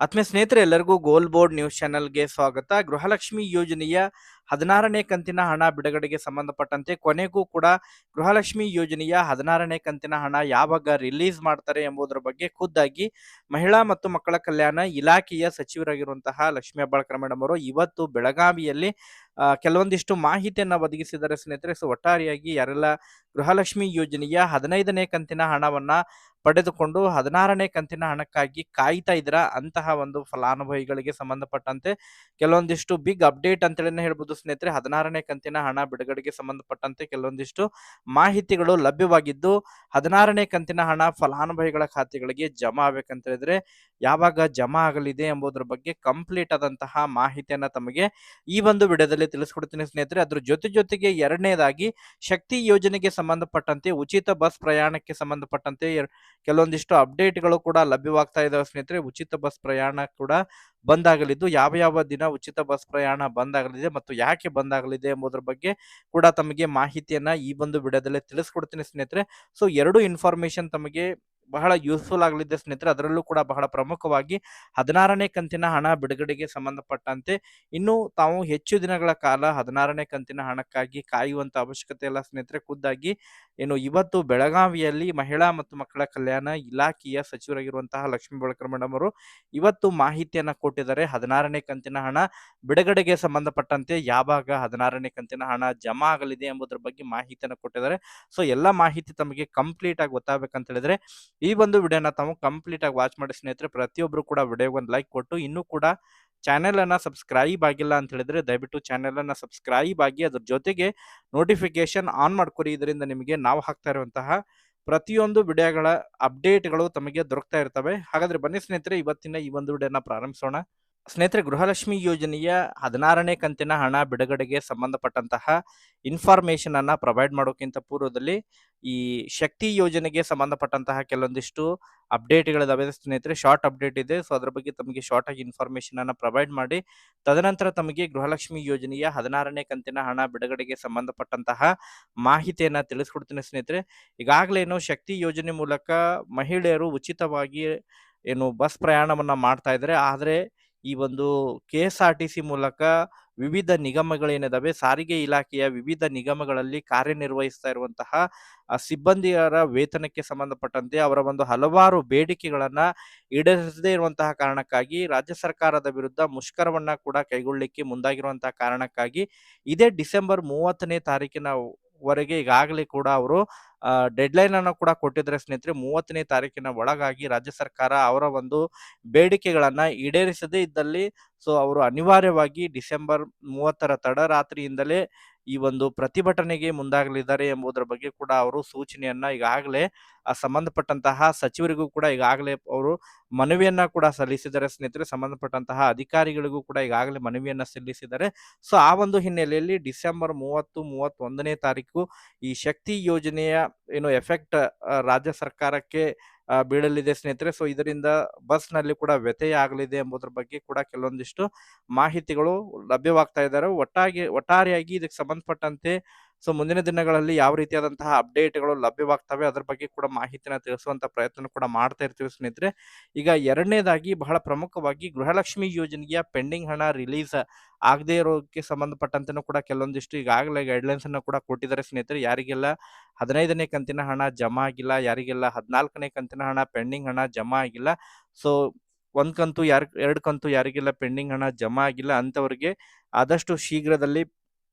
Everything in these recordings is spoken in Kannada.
ಆತ್ಮೀಯ ಸ್ನೇಹಿತರೆ ಎಲ್ಲರಿಗೂ ಗೋಲ್ ಬೋರ್ಡ್ ನ್ಯೂಸ್ ಚಾನೆಲ್ಗೆ ಸ್ವಾಗತ. ಗೃಹಲಕ್ಷ್ಮಿ ಯೋಜನೆಯ 16ನೇ ಕಂತಿನ ಹಣ ಬಿಡುಗಡೆಗೆ ಸಂಬಂಧಪಟ್ಟಂತೆ ಕೊನೆಗೂ ಕೂಡ ಗೃಹಲಕ್ಷ್ಮಿ ಯೋಜನೆಯ 16ನೇ ಕಂತಿನ ಹಣ ಯಾವಾಗ ರಿಲೀಸ್ ಮಾಡ್ತಾರೆ ಎಂಬುದರ ಬಗ್ಗೆ ಖುದ್ದಾಗಿ ಮಹಿಳಾ ಮತ್ತು ಮಕ್ಕಳ ಕಲ್ಯಾಣ ಇಲಾಖೆಯ ಸಚಿವರಾಗಿರುವಂತಹ ಲಕ್ಷ್ಮೀ ಹೆಬ್ಬಾಳ್ಕರ್ ಮೇಡಮ್ ಅವರು ಇವತ್ತು ಬೆಳಗಾವಿಯಲ್ಲಿ ಕೆಲವೊಂದಿಷ್ಟು ಮಾಹಿತಿಯನ್ನ ಒದಗಿಸಿದ್ದಾರೆ ಸ್ನೇಹಿತರೆ. ಸೊ ಒಟ್ಟಾರೆಯಾಗಿ ಯಾರೆಲ್ಲ ಗೃಹಲಕ್ಷ್ಮಿ ಯೋಜನೆಯ 15ನೇ ಕಂತಿನ ಹಣವನ್ನ ಪಡೆದುಕೊಂಡು 16ನೇ ಕಂತಿನ ಹಣಕ್ಕಾಗಿ ಕಾಯ್ತಾ ಇದ್ರ ಅಂತಹ ಒಂದು ಫಲಾನುಭವಿಗಳಿಗೆ ಸಂಬಂಧಪಟ್ಟಂತೆ ಕೆಲವೊಂದಿಷ್ಟು ಬಿಗ್ ಅಪ್ಡೇಟ್ ಅಂತೇಳಿ ಹೇಳ್ಬೋದು ಸ್ನೇಹಿತರೆ. 16ನೇ ಕಂತಿನ ಹಣ ಬಿಡುಗಡೆಗೆ ಸಂಬಂಧಪಟ್ಟಂತೆ ಕೆಲವೊಂದಿಷ್ಟು ಮಾಹಿತಿಗಳು ಲಭ್ಯವಾಗಿದ್ದು, 16ನೇ ಕಂತಿನ ಹಣ ಫಲಾನುಭವಿಗಳ ಖಾತೆಗಳಿಗೆ ಜಮಾ ಆಗ್ಬೇಕಂತ ಹೇಳಿದ್ರೆ ಯಾವಾಗ ಜಮಾ ಆಗಲಿದೆ ಎಂಬುದರ ಬಗ್ಗೆ ಕಂಪ್ಲೀಟ್ ಆದಂತಹ ಮಾಹಿತಿಯನ್ನ ತಮಗೆ ಈ ಒಂದು ವಿಡಿಯೋದಲ್ಲಿ ತಿಳಿಸ್ಕೊಡ್ತೀನಿ ಸ್ನೇಹಿತರೆ. ಅದ್ರ ಜೊತೆಗೆ ಎರಡನೇದಾಗಿ ಶಕ್ತಿ ಯೋಜನೆಗೆ ಸಂಬಂಧಪಟ್ಟಂತೆ ಉಚಿತ ಬಸ್ ಪ್ರಯಾಣಕ್ಕೆ ಸಂಬಂಧಪಟ್ಟಂತೆ ಕೆಲವೊಂದಿಷ್ಟು ಅಪ್ಡೇಟ್ಗಳು ಕೂಡ ಲಭ್ಯವಾಗ್ತಾ ಇದಾವೆ ಸ್ನೇಹಿತರೆ. ಉಚಿತ ಬಸ್ ಪ್ರಯಾಣ ಕೂಡ ಬಂದಾಗಲಿದ್ದು, ಯಾವ ಯಾವ ದಿನ ಉಚಿತ ಬಸ್ ಪ್ರಯಾಣ ಬಂದಾಗಲಿದೆ ಮತ್ತು ಯಾಕೆ ಬಂದಾಗಲಿದೆ ಎಂಬುದರ ಬಗ್ಗೆ ಕೂಡ ತಮಗೆ ಮಾಹಿತಿಯನ್ನ ಈ ಒಂದು ವಿಡಿಯೋದಲ್ಲಿ ತಿಳಿಸ್ಕೊಡ್ತೀನಿ ಸ್ನೇಹಿತರೆ. ಸೊ ಎರಡು ಇನ್ಫಾರ್ಮೇಶನ್ ತಮಗೆ ಬಹಳ ಯೂಸ್ಫುಲ್ ಆಗಲಿದೆ ಸ್ನೇಹಿತರೆ. ಅದರಲ್ಲೂ ಕೂಡ ಬಹಳ ಪ್ರಮುಖವಾಗಿ 16ನೇ ಕಂತಿನ ಹಣ ಬಿಡುಗಡೆಗೆ ಸಂಬಂಧಪಟ್ಟಂತೆ ಇನ್ನು ತಾವು ಹೆಚ್ಚು ದಿನಗಳ ಕಾಲ 16ನೇ ಕಂತಿನ ಹಣಕ್ಕಾಗಿ ಕಾಯುವಂತ ಅವಶ್ಯಕತೆ ಇಲ್ಲ ಸ್ನೇಹಿತರೆ. ಖುದ್ದಾಗಿ ಇವತ್ತು ಬೆಳಗಾವಿಯಲ್ಲಿ ಮಹಿಳಾ ಮತ್ತು ಮಕ್ಕಳ ಕಲ್ಯಾಣ ಇಲಾಖೆಯ ಸಚಿವರಾಗಿರುವಂತಹ ಲಕ್ಷ್ಮೀ ಹೆಬ್ಬಾಳ್ಕರ್ ಮೇಡಮ್ ಅವರು ಇವತ್ತು ಮಾಹಿತಿಯನ್ನ ಕೊಟ್ಟಿದ್ದಾರೆ. 16ನೇ ಕಂತಿನ ಹಣ ಬಿಡುಗಡೆಗೆ ಸಂಬಂಧಪಟ್ಟಂತೆ ಯಾವಾಗ 16ನೇ ಕಂತಿನ ಹಣ ಜಮಾ ಆಗಲಿದೆ ಎಂಬುದರ ಬಗ್ಗೆ ಮಾಹಿತಿಯನ್ನು ಕೊಟ್ಟಿದ್ದಾರೆ. ಸೊ ಎಲ್ಲ ಮಾಹಿತಿ ತಮಗೆ ಕಂಪ್ಲೀಟ್ ಆಗಿ ಗೊತ್ತಾಗಬೇಕಂತ ಹೇಳಿದ್ರೆ ಈ ಒಂದು ವಿಡಿಯೋನ ತಾವು ಕಂಪ್ಲೀಟ್ ಆಗಿ ವಾಚ್ ಮಾಡಿ ಸ್ನೇಹಿತರೆ. ಪ್ರತಿಯೊಬ್ರು ಕೂಡ ವಿಡಿಯೋಗೆ ಒಂದು ಲೈಕ್ ಕೊಟ್ಟು ಇನ್ನೂ ಕೂಡ ಚಾನೆಲ್ ಅನ್ನ ಸಬ್ಸ್ಕ್ರೈಬ್ ಆಗಿಲ್ಲ ಅಂತ ಹೇಳಿದ್ರೆ ದಯವಿಟ್ಟು ಚಾನೆಲ್ ಅನ್ನ ಸಬ್ಸ್ಕ್ರೈಬ್ ಆಗಿ ಅದ್ರ ಜೊತೆಗೆ ನೋಟಿಫಿಕೇಶನ್ ಆನ್ ಮಾಡ್ಕೊರಿ. ಇದರಿಂದ ನಿಮಗೆ ನಾವು ಹಾಕ್ತಾ ಇರುವಂತಹ ಪ್ರತಿಯೊಂದು ವಿಡಿಯೋಗಳ ಅಪ್ಡೇಟ್ಗಳು ತಮಗೆ ದೊರಕ್ತಾ ಇರ್ತವೆ. ಹಾಗಾದ್ರೆ ಬನ್ನಿ ಸ್ನೇಹಿತರೆ, ಇವತ್ತಿನ ಈ ಒಂದು ವಿಡಿಯೋನ ಪ್ರಾರಂಭಿಸೋಣ. ಸ್ನೇಹಿತರೆ, ಗೃಹಲಕ್ಷ್ಮಿ ಯೋಜನೆಯ 16ನೇ ಕಂತಿನ ಹಣ ಬಿಡುಗಡೆಗೆ ಸಂಬಂಧಪಟ್ಟಂತಹ ಇನ್ಫಾರ್ಮೇಶನ್ ಅನ್ನ ಪ್ರೊವೈಡ್ ಮಾಡೋಕ್ಕಿಂತ ಪೂರ್ವದಲ್ಲಿ ಈ ಶಕ್ತಿ ಯೋಜನೆಗೆ ಸಂಬಂಧಪಟ್ಟಂತಹ ಕೆಲವೊಂದಿಷ್ಟು ಅಪ್ಡೇಟ್ಗಳಿದಾವೆ ಸ್ನೇಹಿತರೆ. ಶಾರ್ಟ್ ಅಪ್ಡೇಟ್ ಇದೆ. ಸೊ ಅದ್ರ ಬಗ್ಗೆ ತಮಗೆ ಶಾರ್ಟ್ ಆಗಿ ಇನ್ಫಾರ್ಮೇಶನ್ ಅನ್ನ ಪ್ರೊವೈಡ್ ಮಾಡಿ ತದನಂತರ ತಮಗೆ ಗೃಹಲಕ್ಷ್ಮಿ ಯೋಜನೆಯ 16ನೇ ಕಂತಿನ ಹಣ ಬಿಡುಗಡೆಗೆ ಸಂಬಂಧಪಟ್ಟಂತಹ ಮಾಹಿತಿಯನ್ನ ತಿಳಿಸ್ಕೊಡ್ತೀನಿ ಸ್ನೇಹಿತರೆ. ಈಗಾಗಲೇ ಶಕ್ತಿ ಯೋಜನೆ ಮೂಲಕ ಮಹಿಳೆಯರು ಉಚಿತವಾಗಿ ಬಸ್ ಪ್ರಯಾಣವನ್ನ ಮಾಡ್ತಾ ಇದ್ದಾರೆ. ಆದ್ರೆ ಈ ಒಂದು KSRTC ಮೂಲಕ ವಿವಿಧ ನಿಗಮಗಳೇನಿದಾವೆ, ಸಾರಿಗೆ ಇಲಾಖೆಯ ವಿವಿಧ ನಿಗಮಗಳಲ್ಲಿ ಕಾರ್ಯನಿರ್ವಹಿಸ್ತಾ ಇರುವಂತಹ ಸಿಬ್ಬಂದಿಯರ ವೇತನಕ್ಕೆ ಸಂಬಂಧಪಟ್ಟಂತೆ ಅವರ ಒಂದು ಹಲವಾರು ಬೇಡಿಕೆಗಳನ್ನ ಈಡೇರಿಸದೇ ಇರುವಂತಹ ಕಾರಣಕ್ಕಾಗಿ ರಾಜ್ಯ ಸರ್ಕಾರದ ವಿರುದ್ಧ ಮುಷ್ಕರವನ್ನ ಕೂಡ ಕೈಗೊಳ್ಳಲಿಕ್ಕೆ ಮುಂದಾಗಿರುವಂತಹ ಕಾರಣಕ್ಕಾಗಿ ಇದೇ ಡಿಸೆಂಬರ್ 30ನೇ ತಾರೀಕಿನ ವರೆಗೆ ಈಗಾಗಲೇ ಕೂಡ ಅವರು ಡೆಡ್ಲೈನ್ ಅನ್ನು ಕೂಡ ಕೊಟ್ಟಿದ್ದಾರೆ ಸ್ನೇಹಿತರೆ. 30ನೇ ತಾರೀಕಿನ ಒಳಗಾಗಿ ರಾಜ್ಯ ಸರ್ಕಾರ ಅವರ ಒಂದು ಬೇಡಿಕೆಗಳನ್ನ ಈಡೇರಿಸದೇ ಇದ್ದಲ್ಲಿ ಸೊ ಅವರು ಅನಿವಾರ್ಯವಾಗಿ ಡಿಸೆಂಬರ್ 30ರ ತಡರಾತ್ರಿಯಿಂದಲೇ ಈ ಒಂದು ಪ್ರತಿಭಟನೆಗೆ ಮುಂದಾಗಲಿದ್ದಾರೆ ಎಂಬುದರ ಬಗ್ಗೆ ಕೂಡ ಅವರು ಸೂಚನೆಯನ್ನ ಈಗಾಗಲೇ ಸಂಬಂಧಪಟ್ಟಂತಹ ಸಚಿವರಿಗೂ ಕೂಡ ಈಗಾಗಲೇ ಅವರು ಮನವಿಯನ್ನ ಕೂಡ ಸಲ್ಲಿಸಿದ್ದಾರೆ ಸ್ನೇಹಿತರೆ. ಸಂಬಂಧಪಟ್ಟಂತಹ ಅಧಿಕಾರಿಗಳಿಗೂ ಕೂಡ ಈಗಾಗಲೇ ಮನವಿಯನ್ನ ಸಲ್ಲಿಸಿದ್ದಾರೆ. ಸೊ ಆ ಒಂದು ಹಿನ್ನೆಲೆಯಲ್ಲಿ ಡಿಸೆಂಬರ್ 30, 31ನೇ ತಾರೀಕು ಈ ಶಕ್ತಿ ಯೋಜನೆಯ ಎಫೆಕ್ಟ್ ರಾಜ್ಯ ಸರ್ಕಾರಕ್ಕೆ ಬೀಳಲಿದೆ ಸ್ನೇಹಿತರೆ. ಸೊ ಇದರಿಂದ ಬಸ್ ನಲ್ಲಿ ಕೂಡ ವ್ಯತ್ಯಯ ಆಗಲಿದೆ ಎಂಬುದರ ಬಗ್ಗೆ ಕೂಡ ಕೆಲವೊಂದಿಷ್ಟು ಮಾಹಿತಿಗಳು ಲಭ್ಯವಾಗ್ತಾ ಇದ್ದಾರೆ. ಒಟ್ಟಾರೆಯಾಗಿ ಇದಕ್ಕೆ ಸಂಬಂಧಪಟ್ಟಂತೆ ಸೊ ಮುಂದಿನ ದಿನಗಳಲ್ಲಿ ಯಾವ ರೀತಿಯಾದಂತಹ ಅಪ್ಡೇಟ್ಗಳು ಲಭ್ಯವಾಗ್ತವೆ ಅದರ ಬಗ್ಗೆ ಕೂಡ ಮಾಹಿತಿನ ತಿಳಿಸುವಂತ ಪ್ರಯತ್ನ ಕೂಡ ಮಾಡ್ತಾ ಇರ್ತೀವಿ ಸ್ನೇಹಿತರೆ. ಈಗ ಎರಡನೇದಾಗಿ ಬಹಳ ಪ್ರಮುಖವಾಗಿ ಗೃಹಲಕ್ಷ್ಮಿ ಯೋಜನೆಯ ಪೆಂಡಿಂಗ್ ಹಣ ರಿಲೀಸ್ ಆಗದೆ ಇರೋಕ್ಕೆ ಸಂಬಂಧಪಟ್ಟಂತೆನೂ ಕೂಡ ಕೆಲವೊಂದಿಷ್ಟು ಈಗಾಗಲೇ ಗೈಡ್ಲೈನ್ಸ್ ಅನ್ನು ಕೂಡ ಕೊಟ್ಟಿದ್ದಾರೆ ಸ್ನೇಹಿತರೆ. ಯಾರಿಗೆಲ್ಲ 15ನೇ ಕಂತಿನ ಹಣ ಜಮಾ ಆಗಿಲ್ಲ, ಯಾರಿಗೆಲ್ಲ 14ನೇ ಕಂತಿನ ಹಣ ಪೆಂಡಿಂಗ್ ಹಣ ಜಮಾ ಆಗಿಲ್ಲ, ಸೊ ಒಂದ್ ಕಂತು ಎರಡು ಕಂತು ಯಾರಿಗೆಲ್ಲ ಪೆಂಡಿಂಗ್ ಹಣ ಜಮಾ ಆಗಿಲ್ಲ ಅಂತವರಿಗೆ ಆದಷ್ಟು ಶೀಘ್ರದಲ್ಲಿ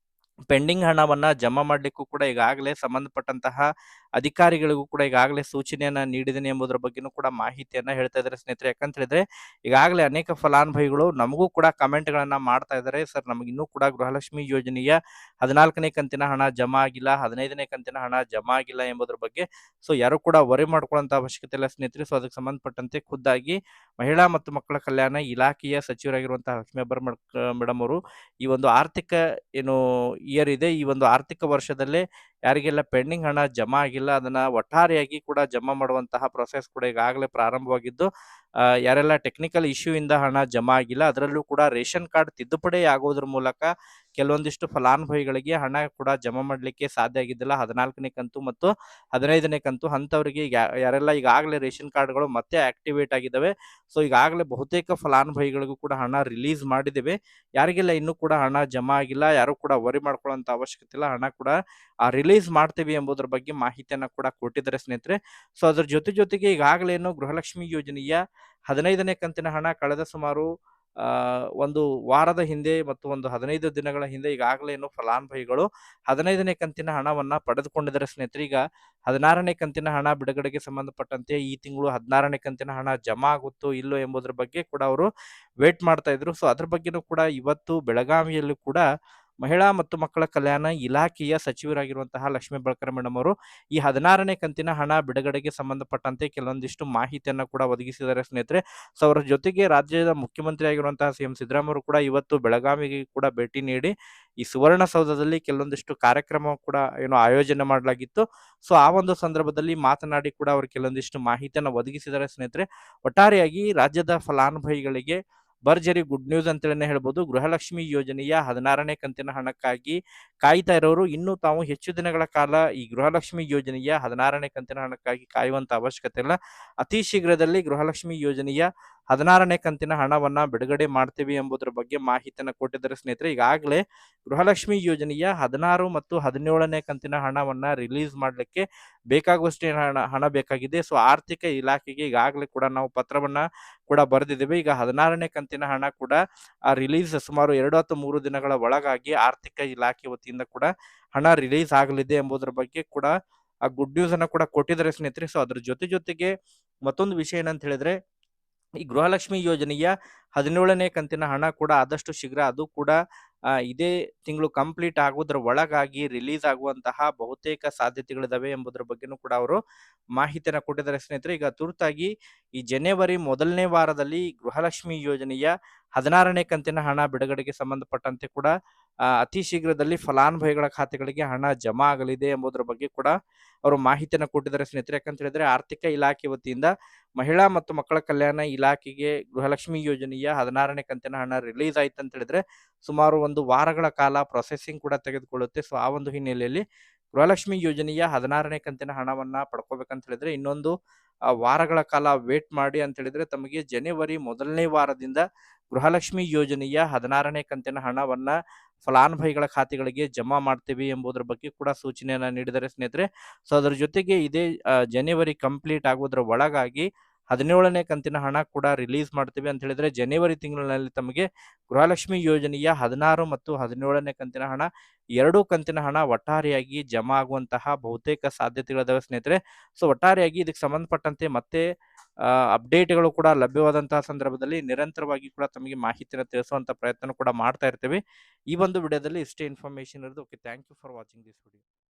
ಪೆಂಡಿಂಗ್ ಹಣವನ್ನ ಜಮಾ ಮಾಡ್ಲಿಕ್ಕೂ ಕೂಡ ಈಗಾಗಲೇ ಸಂಬಂಧಪಟ್ಟಂತಹ ಅಧಿಕಾರಿಗಳಿಗೂ ಕೂಡ ಈಗಾಗಲೇ ಸೂಚನೆಯನ್ನ ನೀಡಿದ್ದೇನೆ ಎಂಬುದರ ಬಗ್ಗೆನೂ ಕೂಡ ಮಾಹಿತಿಯನ್ನ ಹೇಳ್ತಾ ಇದ್ದಾರೆ ಸ್ನೇಹಿತರೆ. ಯಾಕಂತ ಹೇಳಿದ್ರೆ ಈಗಾಗಲೇ ಅನೇಕ ಫಲಾನುಭವಿಗಳು ನಮಗೂ ಕೂಡ ಕಮೆಂಟ್ ಗಳನ್ನ ಮಾಡ್ತಾ ಇದ್ದಾರೆ, ಸರ್ ನಮಗೆ ಇನ್ನೂ ಕೂಡ ಗೃಹಲಕ್ಷ್ಮಿ ಯೋಜನೆಯ 14ನೇ ಕಂತಿನ ಹಣ ಜಮಾ ಆಗಿಲ್ಲ, 15ನೇ ಕಂತಿನ ಹಣ ಜಮಾ ಆಗಿಲ್ಲ ಎಂಬುದರ ಬಗ್ಗೆ. ಸೊ ಯಾರು ಕೂಡ ವರಿ ಮಾಡ್ಕೊಳ್ಳುವಂತ ಅವಶ್ಯಕತೆ ಇಲ್ಲ ಸ್ನೇಹಿತರೆ. ಸೊ ಅದಕ್ಕೆ ಸಂಬಂಧಪಟ್ಟಂತೆ ಖುದ್ದಾಗಿ ಮಹಿಳಾ ಮತ್ತು ಮಕ್ಕಳ ಕಲ್ಯಾಣ ಇಲಾಖೆಯ ಸಚಿವರಾಗಿರುವಂತಹ ಲಕ್ಷ್ಮೀ ಹೆಬ್ಬಾಳ್ಕರ್ ಮೇಡಮ್ ಅವರು ಈ ಒಂದು ಆರ್ಥಿಕ ಇಯರ್ ಇದೆ, ಈ ಒಂದು ಆರ್ಥಿಕ ವರ್ಷದಲ್ಲೇ ಯಾರಿಗೆಲ್ಲ ಪೆಂಡಿಂಗ್ ಹಣ ಜಮಾ ಆಗಿಲ್ಲ ಅದನ್ನ ಒಟ್ಟಾರೆಯಾಗಿ ಕೂಡ ಜಮಾ ಮಾಡುವಂತಹ ಪ್ರೊಸೆಸ್ ಕೂಡ ಈಗಾಗಲೇ ಪ್ರಾರಂಭವಾಗಿದ್ದು ಯಾರೆಲ್ಲ ಟೆಕ್ನಿಕಲ್ ಇಶ್ಯೂ ಇಂದ ಹಣ ಜಮಾ ಆಗಿಲ್ಲ, ಅದರಲ್ಲೂ ಕೂಡ ರೇಷನ್ ಕಾರ್ಡ್ ತಿದ್ದುಪಡಿ ಆಗೋದ್ರ ಮೂಲಕ ಕೆಲವೊಂದಿಷ್ಟು ಫಲಾನುಭವಿಗಳಿಗೆ ಹಣ ಕೂಡ ಜಮಾ ಮಾಡಲಿಕ್ಕೆ ಸಾಧ್ಯ ಆಗಿದ್ದಿಲ್ಲ. 14ನೇ ಕಂತು ಮತ್ತು 15ನೇ ಕಂತು ಅಂಥವರಿಗೆ ಯಾರೆಲ್ಲ ಈಗಾಗಲೇ ರೇಷನ್ ಕಾರ್ಡ್ಗಳು ಮತ್ತೆ ಆಕ್ಟಿವೇಟ್ ಆಗಿದ್ದಾವೆ. ಸೊ ಈಗಾಗಲೇ ಬಹುತೇಕ ಫಲಾನುಭವಿಗಳಿಗೂ ಕೂಡ ಹಣ ರಿಲೀಸ್ ಮಾಡಿದ್ದೇವೆ. ಯಾರಿಗೆಲ್ಲ ಇನ್ನೂ ಕೂಡ ಹಣ ಜಮಾ ಆಗಿಲ್ಲ, ಯಾರು ಕೂಡ ವರಿ ಮಾಡ್ಕೊಳ್ಳುವಂತ ಅವಶ್ಯಕತೆ ಇಲ್ಲ. ಹಣ ಕೂಡ ರಿಲೀಸ್ ಮಾಡ್ತೀವಿ ಎಂಬುದರ ಬಗ್ಗೆ ಮಾಹಿತಿಯನ್ನ ಕೂಡ ಕೊಟ್ಟಿದ್ದಾರೆ ಸ್ನೇಹಿತರೆ. ಸೊ ಅದ್ರ ಜೊತೆಗೆ ಈಗಾಗಲೇ ಗೃಹಲಕ್ಷ್ಮಿ ಯೋಜನೆಯ 15ನೇ ಕಂತಿನ ಹಣ ಕಳೆದ ಸುಮಾರು ಒಂದು ವಾರದ ಹಿಂದೆ ಮತ್ತು ಒಂದು 15 ದಿನಗಳ ಹಿಂದೆ ಈಗಾಗಲೇ ಫಲಾನುಭವಿಗಳು 15ನೇ ಕಂತಿನ ಹಣವನ್ನ ಪಡೆದುಕೊಂಡಿದ್ದಾರೆ ಸ್ನೇಹಿತರೆ. ಈಗ 16ನೇ ಕಂತಿನ ಹಣ ಬಿಡುಗಡೆಗೆ ಸಂಬಂಧಪಟ್ಟಂತೆ ಈ ತಿಂಗಳು 16ನೇ ಕಂತಿನ ಹಣ ಜಮಾ ಆಗುತ್ತೋ ಇಲ್ಲೋ ಎಂಬುದರ ಬಗ್ಗೆ ಕೂಡ ಅವರು ವೇಟ್ ಮಾಡ್ತಾ ಇದ್ರು. ಸೊ ಅದ್ರ ಬಗ್ಗೆನೂ ಕೂಡ ಇವತ್ತು ಬೆಳಗಾವಿಯಲ್ಲೂ ಕೂಡ ಮಹಿಳಾ ಮತ್ತು ಮಕ್ಕಳ ಕಲ್ಯಾಣ ಇಲಾಖೆಯ ಸಚಿವರಾಗಿರುವಂತಹ ಲಕ್ಷ್ಮೀ ಹೆಬ್ಬಾಳ್ಕರ್ ಮೇಡಮ್ ಅವರು ಈ 16ನೇ ಕಂತಿನ ಹಣ ಬಿಡುಗಡೆಗೆ ಸಂಬಂಧಪಟ್ಟಂತೆ ಕೆಲವೊಂದಿಷ್ಟು ಮಾಹಿತಿಯನ್ನ ಕೂಡ ಒದಗಿಸಿದ್ದಾರೆ ಸ್ನೇಹಿತರೆ. ಸೊ ಅವರ ಜೊತೆಗೆ ರಾಜ್ಯದ ಮುಖ್ಯಮಂತ್ರಿ ಆಗಿರುವಂತಹ ಸಿಎಂ ಸಿದ್ದರಾಮಯ್ಯ ಕೂಡ ಇವತ್ತು ಬೆಳಗಾವಿಗೆ ಕೂಡ ಭೇಟಿ ನೀಡಿ ಈ ಸುವರ್ಣಸೌಧದಲ್ಲಿ ಕೆಲವೊಂದಿಷ್ಟು ಕಾರ್ಯಕ್ರಮ ಕೂಡ ಆಯೋಜನೆ ಮಾಡಲಾಗಿತ್ತು. ಸೊ ಆ ಒಂದು ಸಂದರ್ಭದಲ್ಲಿ ಮಾತನಾಡಿ ಕೂಡ ಅವರು ಕೆಲವೊಂದಿಷ್ಟು ಮಾಹಿತಿಯನ್ನ ಒದಗಿಸಿದ್ದಾರೆ ಸ್ನೇಹಿತರೆ. ಒಟ್ಟಾರೆಯಾಗಿ ರಾಜ್ಯದ ಫಲಾನುಭವಿಗಳಿಗೆ ಭರ್ಜರಿ ಗುಡ್ ನ್ಯೂಸ್ ಅಂತೇಳಿ ಹೇಳ್ಬೋದು. ಗೃಹಲಕ್ಷ್ಮಿ ಯೋಜನೆಯ 16ನೇ ಕಂತಿನ ಹಣಕ್ಕಾಗಿ ಕಾಯ್ತಾ ಇರೋರು ಇನ್ನು ತಾವು ಹೆಚ್ಚು ದಿನಗಳ ಕಾಲ ಈ ಗೃಹಲಕ್ಷ್ಮಿ ಯೋಜನೆಯ 16ನೇ ಕಂತಿನ ಹಣಕ್ಕಾಗಿ ಕಾಯುವಂತ ಅವಶ್ಯಕತೆ ಇಲ್ಲ. ಅತಿ ಶೀಘ್ರದಲ್ಲಿ ಗೃಹಲಕ್ಷ್ಮಿ ಯೋಜನೆಯ 16ನೇ ಕಂತಿನ ಹಣವನ್ನ ಬಿಡುಗಡೆ ಮಾಡ್ತೀವಿ ಎಂಬುದರ ಬಗ್ಗೆ ಮಾಹಿತಿಯನ್ನು ಕೊಟ್ಟಿದ್ದಾರೆ ಸ್ನೇಹಿತರೆ. ಈಗಾಗಲೇ ಗೃಹಲಕ್ಷ್ಮಿ ಯೋಜನೆಯ 16 ಮತ್ತು 17ನೇ ಕಂತಿನ ಹಣವನ್ನ ರಿಲೀಸ್ ಮಾಡಲಿಕ್ಕೆ ಬೇಕಾಗುವಷ್ಟೇ ಹಣ ಬೇಕಾಗಿದೆ. ಸೊ ಆರ್ಥಿಕ ಇಲಾಖೆಗೆ ಈಗಾಗಲೇ ಕೂಡ ನಾವು ಪತ್ರವನ್ನ ಕೂಡ ಬರೆದಿದ್ದೇವೆ. ಈಗ 16ನೇ ಕಂತಿನ ಹಣ ಕೂಡ ರಿಲೀಸ್ ಸುಮಾರು 2 ಅಥವಾ 3 ದಿನಗಳ ಒಳಗಾಗಿ ಆರ್ಥಿಕ ಇಲಾಖೆ ವತಿಯಿಂದ ಕೂಡ ಹಣ ರಿಲೀಸ್ ಆಗಲಿದೆ ಎಂಬುದರ ಬಗ್ಗೆ ಕೂಡ ಆ ಗುಡ್ ನ್ಯೂಸ್ ಅನ್ನ ಕೂಡ ಕೊಟ್ಟಿದ್ದಾರೆ ಸ್ನೇಹಿತರೆ. ಸೊ ಅದ್ರ ಜೊತೆಗೆ ಮತ್ತೊಂದು ವಿಷಯ ಏನಂತ ಹೇಳಿದ್ರೆ, ಈ ಗೃಹಲಕ್ಷ್ಮಿ ಯೋಜನೆಯ 17ನೇ ಕಂತಿನ ಹಣ ಕೂಡ ಆದಷ್ಟು ಶೀಘ್ರ ಅದು ಕೂಡ ಇದೇ ತಿಂಗಳು ಕಂಪ್ಲೀಟ್ ಆಗುವುದರ ಒಳಗಾಗಿ ರಿಲೀಸ್ ಆಗುವಂತಹ ಬಹುತೇಕ ಸಾಧ್ಯತೆಗಳಿದಾವೆ ಎಂಬುದರ ಬಗ್ಗೆನೂ ಕೂಡ ಅವರು ಮಾಹಿತಿಯನ್ನು ಕೊಟ್ಟಿದ್ದಾರೆ ಸ್ನೇಹಿತರೆ. ಈಗ ತುರ್ತಾಗಿ ಈ ಜನವರಿ ಮೊದಲನೇ ವಾರದಲ್ಲಿ ಗೃಹಲಕ್ಷ್ಮಿ ಯೋಜನೆಯ 16ನೇ ಕಂತಿನ ಹಣ ಬಿಡುಗಡೆಗೆ ಸಂಬಂಧಪಟ್ಟಂತೆ ಕೂಡ ಅತಿ ಶೀಘ್ರದಲ್ಲಿ ಫಲಾನುಭವಿಗಳ ಖಾತೆಗಳಿಗೆ ಹಣ ಜಮಾ ಆಗಲಿದೆ ಎಂಬುದರ ಬಗ್ಗೆ ಕೂಡ ಅವರು ಮಾಹಿತಿಯನ್ನು ಕೊಟ್ಟಿದ್ದಾರೆ ಸ್ನೇಹಿತರೆ. ಯಾಕಂತ ಹೇಳಿದ್ರೆ ಆರ್ಥಿಕ ಇಲಾಖೆ ವತಿಯಿಂದ ಮಹಿಳಾ ಮತ್ತು ಮಕ್ಕಳ ಕಲ್ಯಾಣ ಇಲಾಖೆಗೆ ಗೃಹಲಕ್ಷ್ಮಿ ಯೋಜನೆಯ 16ನೇ ಕಂತಿನ ಹಣ ರಿಲೀಸ್ ಆಯ್ತು ಅಂತ ಹೇಳಿದ್ರೆ ಸುಮಾರು ಒಂದು ವಾರಗಳ ಕಾಲ ಪ್ರೊಸೆಸಿಂಗ್ ಕೂಡ ತೆಗೆದುಕೊಳ್ಳುತ್ತೆ. ಸೊ ಆ ಒಂದು ಹಿನ್ನೆಲೆಯಲ್ಲಿ ಗೃಹಲಕ್ಷ್ಮಿ ಯೋಜನೆಯ 16ನೇ ಕಂತಿನ ಹಣವನ್ನ ಪಡ್ಕೋಬೇಕಂತ ಹೇಳಿದ್ರೆ ಇನ್ನೊಂದು ವಾರಗಳ ಕಾಲ ವೇಟ್ ಮಾಡಿ ಅಂತ ಹೇಳಿದ್ರೆ ತಮಗೆ ಜನವರಿ ಮೊದಲನೇ ವಾರದಿಂದ ಗೃಹಲಕ್ಷ್ಮಿ ಯೋಜನೆಯ 16ನೇ ಕಂತಿನ ಹಣವನ್ನ ಫಲಾನುಭವಿಗಳ ಖಾತೆಗಳಿಗೆ ಜಮಾ ಮಾಡ್ತೀವಿ ಎಂಬುದರ ಬಗ್ಗೆ ಕೂಡ ಸೂಚನೆಯನ್ನ ನೀಡಿದ್ದಾರೆ ಸ್ನೇಹಿತರೆ. ಸೊ ಅದರ ಜೊತೆಗೆ ಇದೇ ಜನವರಿ ಕಂಪ್ಲೀಟ್ ಆಗೋದ್ರ ಒಳಗಾಗಿ 17ನೇ ಕಂತಿನ ಹಣ ಕೂಡ ರಿಲೀಸ್ ಮಾಡ್ತೀವಿ ಅಂತ ಹೇಳಿದ್ರೆ ಜನವರಿ ತಿಂಗಳಿನಲ್ಲಿ ತಮಗೆ ಗೃಹಲಕ್ಷ್ಮಿ ಯೋಜನೆಯ 16 ಮತ್ತು 17ನೇ ಕಂತಿನ ಹಣ 2 ಕಂತಿನ ಹಣ ಒಟ್ಟಾರೆಯಾಗಿ ಜಮಾ ಆಗುವಂತಹ ಬಹುತೇಕ ಸಾಧ್ಯತೆಗಳಿದಾವೆ ಸ್ನೇಹಿತರೆ. ಸೊ ಒಟ್ಟಾರೆಯಾಗಿ ಇದಕ್ಕೆ ಸಂಬಂಧಪಟ್ಟಂತೆ ಮತ್ತೆ ಅಪ್ಡೇಟ್ಗಳು ಕೂಡ ಲಭ್ಯವಾದಂತಹ ಸಂದರ್ಭದಲ್ಲಿ ನಿರಂತರವಾಗಿ ಕೂಡ ತಮಗೆ ಮಾಹಿತಿಯನ್ನು ತಿಳಿಸುವಂತ ಪ್ರಯತ್ನ ಕೂಡ ಮಾಡ್ತಾ ಇರ್ತೇವೆ. ಈ ಒಂದು ವಿಡಿಯೋದಲ್ಲಿ ಇಷ್ಟೇ ಇನ್ಫಾರ್ಮೇಶನ್ ಇರೋದು. Okay, thank you for watching this video.